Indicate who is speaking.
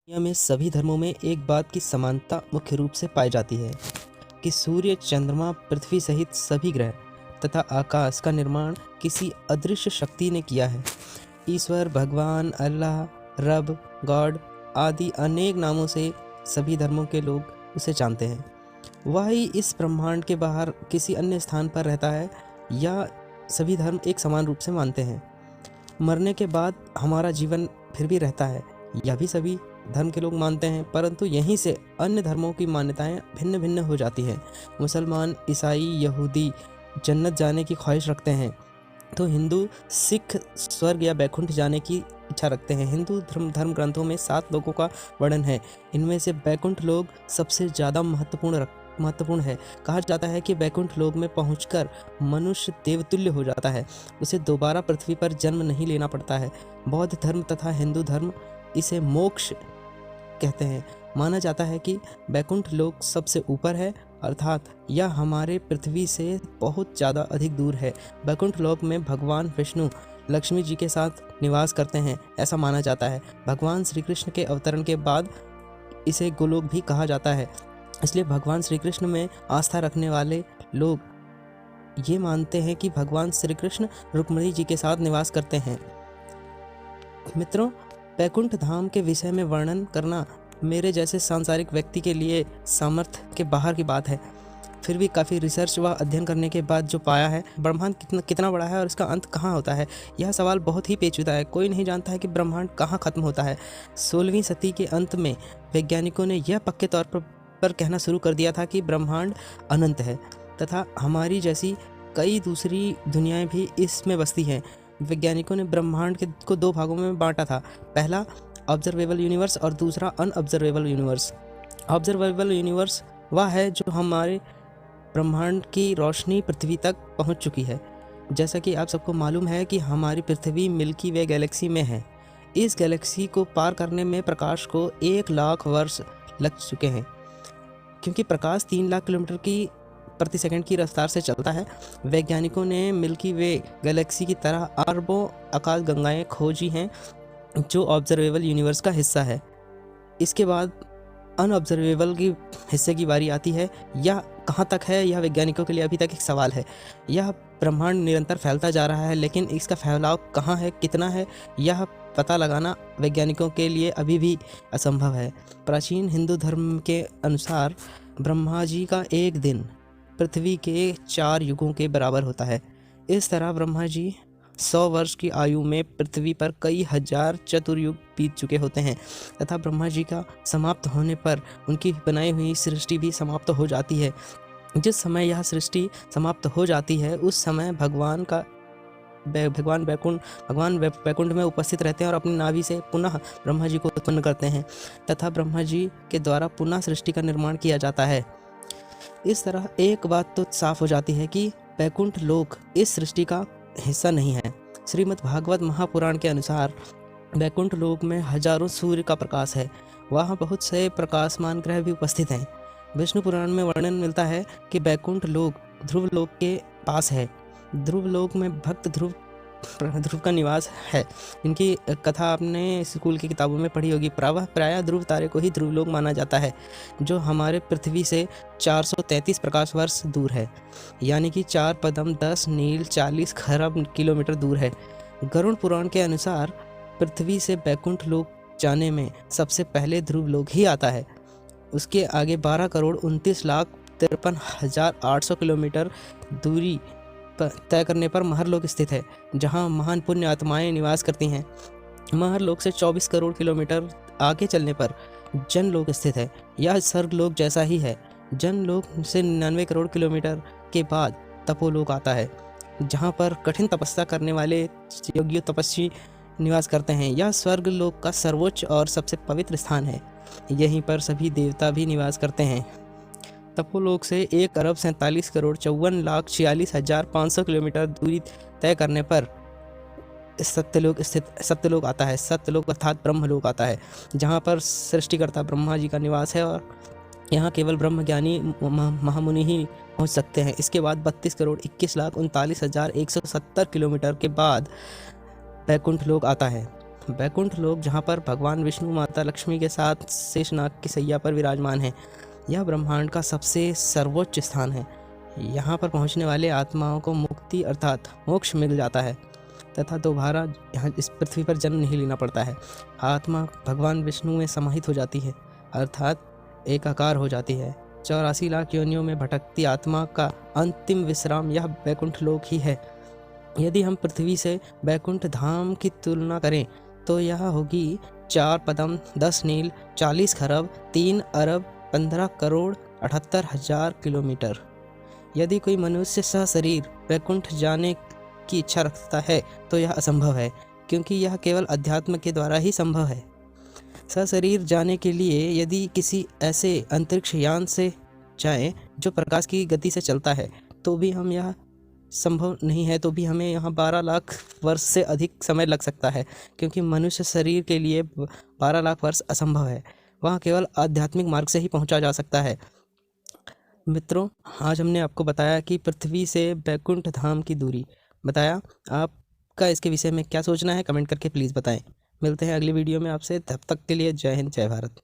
Speaker 1: दुनिया में सभी धर्मों में एक बात की समानता मुख्य रूप से पाई जाती है कि सूर्य, चंद्रमा, पृथ्वी सहित सभी ग्रह तथा आकाश का निर्माण किसी अदृश्य शक्ति ने किया है। ईश्वर, भगवान, अल्लाह, रब, गॉड आदि अनेक नामों से सभी धर्मों के लोग उसे जानते हैं। वह ही इस ब्रह्मांड के बाहर किसी अन्य स्थान पर रहता है या सभी धर्म एक समान रूप से मानते हैं। मरने के बाद हमारा जीवन फिर भी रहता है, यह भी सभी धर्म के लोग मानते हैं, परंतु यहीं से अन्य धर्मों की मान्यताएं भिन्न भिन्न हो जाती हैं। मुसलमान, ईसाई, यहूदी जन्नत जाने की ख्वाहिश रखते हैं, तो हिंदू, सिख स्वर्ग या बैकुंठ जाने की इच्छा रखते हैं। हिंदू धर्म ग्रंथों में 7 लोगों का वर्णन है। इनमें से बैकुंठ लोक सबसे ज़्यादा महत्वपूर्ण है। कहा जाता है कि बैकुंठ लोक में पहुंचकर मनुष्य देवतुल्य हो जाता है, उसे दोबारा पृथ्वी पर जन्म नहीं लेना पड़ता है। बौद्ध धर्म तथा हिंदू धर्म इसे मोक्ष कहते हैं। माना जाता है कि बैकुंठ लोक सबसे ऊपर है, अर्थात यह हमारे पृथ्वी से बहुत ज़्यादा अधिक दूर है। बैकुंठ लोक में भगवान विष्णु लक्ष्मी जी के साथ निवास करते हैं, ऐसा माना जाता है। भगवान श्री कृष्ण के अवतरण के बाद इसे गोलोक भी कहा जाता है। इसलिए भगवान श्री कृष्ण में आस्था रखने वाले लोग ये मानते हैं कि भगवान श्री कृष्ण रुक्मिणी जी के साथ निवास करते हैं। मित्रों, बैकुंठ धाम के विषय में वर्णन करना मेरे जैसे सांसारिक व्यक्ति के लिए सामर्थ्य के बाहर की बात है। फिर भी काफ़ी रिसर्च व अध्ययन करने के बाद जो पाया है, ब्रह्मांड कितना बड़ा है और इसका अंत कहाँ होता है, यह सवाल बहुत ही पेचीदा है। कोई नहीं जानता है कि ब्रह्मांड कहाँ ख़त्म होता है। 16वीं सदी के अंत में वैज्ञानिकों ने यह पक्के तौर पर कहना शुरू कर दिया था कि ब्रह्मांड अनंत है तथा हमारी जैसी कई दूसरी दुनियाएँ भी इसमें बसती हैं। वैज्ञानिकों ने ब्रह्मांड को 2 भागों में बांटा था। पहला ऑब्जर्वेबल यूनिवर्स और दूसरा अनऑब्जर्वेबल यूनिवर्स। ऑब्जर्वेबल यूनिवर्स वह है जो हमारे ब्रह्मांड की रोशनी पृथ्वी तक पहुंच चुकी है। जैसा कि आप सबको मालूम है कि हमारी पृथ्वी मिल्की वे गैलेक्सी में है। इस गैलेक्सी को पार करने में प्रकाश को 1 लाख वर्ष लग चुके हैं। क्योंकि प्रकाश 3 लाख किलोमीटर की प्रति सेकंड की रफ्तार से चलता है, वैज्ञानिकों ने मिल्की वे गैलेक्सी की तरह अरबों आकाश गंगाएं खोजी हैं जो ऑब्जर्वेबल यूनिवर्स का हिस्सा है। इसके बाद अनऑब्जर्वेबल की हिस्से की बारी आती है। यह कहाँ तक है, यह वैज्ञानिकों के लिए अभी तक एक सवाल है। यह ब्रह्मांड निरंतर फैलता जा रहा है, लेकिन इसका फैलाव कहाँ है, कितना है, यह पता लगाना वैज्ञानिकों के लिए अभी भी असंभव है। प्राचीन हिंदू धर्म के अनुसार ब्रह्मा जी का एक दिन पृथ्वी के 4 युगों के बराबर होता है। इस तरह ब्रह्मा जी 100 वर्ष की आयु में पृथ्वी पर कई हजार चतुर्युग बीत चुके होते हैं तथा ब्रह्मा जी का समाप्त होने पर उनकी बनाई हुई सृष्टि भी समाप्त हो जाती है। जिस समय यह सृष्टि समाप्त हो जाती है, उस समय भगवान बैकुंठ में उपस्थित रहते हैं और अपनी नाभि से पुनः ब्रह्मा जी को उत्पन्न करते हैं तथा ब्रह्मा जी के द्वारा पुनः सृष्टि का निर्माण किया जाता है। इस तरह एक बात तो साफ हो जाती है कि बैकुंठ लोक इस सृष्टि का हिस्सा नहीं है। श्रीमद् भागवत महापुराण के अनुसार बैकुंठ लोक में हजारों सूर्य का प्रकाश है। वहाँ बहुत से प्रकाशमान ग्रह भी उपस्थित हैं। विष्णु पुराण में वर्णन मिलता है कि बैकुंठ लोक ध्रुव लोक के पास है। ध्रुव लोक में भक्त ध्रुव का निवास है। इनकी कथा आपने स्कूल की किताबों में पढ़ी होगी। प्रायः ध्रुव तारे को ही ध्रुव लोक माना जाता है, जो हमारे पृथ्वी से 433 प्रकाश वर्ष दूर है, यानी कि 4 पदम 10 नील 40 खरब किलोमीटर दूर है। गरुड़ पुराण के अनुसार पृथ्वी से बैकुंठ लोक जाने में सबसे पहले ध्रुव लोक ही आता है। उसके आगे 12,29,53,800 किलोमीटर दूरी तय करने पर महरलोक स्थित है, जहां महान पुण्य आत्माएं निवास करती हैं। महरलोक से 24 करोड़ किलोमीटर आगे चलने पर जनलोक स्थित है। यह स्वर्गलोक जैसा ही है। जनलोक से 99 करोड़ किलोमीटर के बाद तपोलोक आता है, जहां पर कठिन तपस्या करने वाले योगी तपस्वी निवास करते हैं। यह स्वर्गलोक का सर्वोच्च और सबसे पवित्र स्थान है। यहीं पर सभी देवता भी निवास करते हैं। तपोलोक से 1,47,54,46,500 किलोमीटर दूरी तय करने पर सत्यलोक आता है। सत्यलोक अर्थात ब्रह्मलोक आता है, जहाँ पर सृष्टिकर्ता ब्रह्मा जी का निवास है और यहाँ केवल ब्रह्मज्ञानी महामुनि ही पहुँच सकते हैं। इसके बाद 32,21,39,170 किलोमीटर के बाद बैकुंठ लोक आता है। बैकुंठ लोक, जहाँ पर भगवान विष्णु माता लक्ष्मी के साथ शेषनाग की सैया पर विराजमान है, यह ब्रह्मांड का सबसे सर्वोच्च स्थान है। यहाँ पर पहुँचने वाले आत्माओं को मुक्ति अर्थात मोक्ष मिल जाता है तथा दोबारा यहाँ इस पृथ्वी पर जन्म नहीं लेना पड़ता है। आत्मा भगवान विष्णु में समाहित हो जाती है अर्थात एकाकार हो जाती है। 84 लाख योनियों में भटकती आत्मा का अंतिम विश्राम यह बैकुंठ लोक ही है। यदि हम पृथ्वी से बैकुंठ धाम की तुलना करें तो यह होगी 4 पदम 10 नील 40 खरब 3 अरब 15 करोड़ 78,000 किलोमीटर। यदि कोई मनुष्य सशरीर बैकुंठ जाने की इच्छा रखता है तो यह असंभव है, क्योंकि यह केवल अध्यात्म के द्वारा ही संभव है। सशरीर जाने के लिए यदि किसी ऐसे अंतरिक्ष यान से जाएं जो प्रकाश की गति से चलता है तो भी हम यह संभव नहीं है, तो भी हमें यहाँ 12 लाख वर्ष से अधिक समय लग सकता है, क्योंकि मनुष्य शरीर के लिए 12 लाख वर्ष असंभव है। वहाँ केवल आध्यात्मिक मार्ग से ही पहुँचा जा सकता है। मित्रों, आज हमने आपको बताया कि पृथ्वी से बैकुंठ धाम की दूरी बताया। आपका इसके विषय में क्या सोचना है, कमेंट करके प्लीज़ बताएं। मिलते हैं अगली वीडियो में आपसे, तब तक के लिए जय हिंद जय भारत।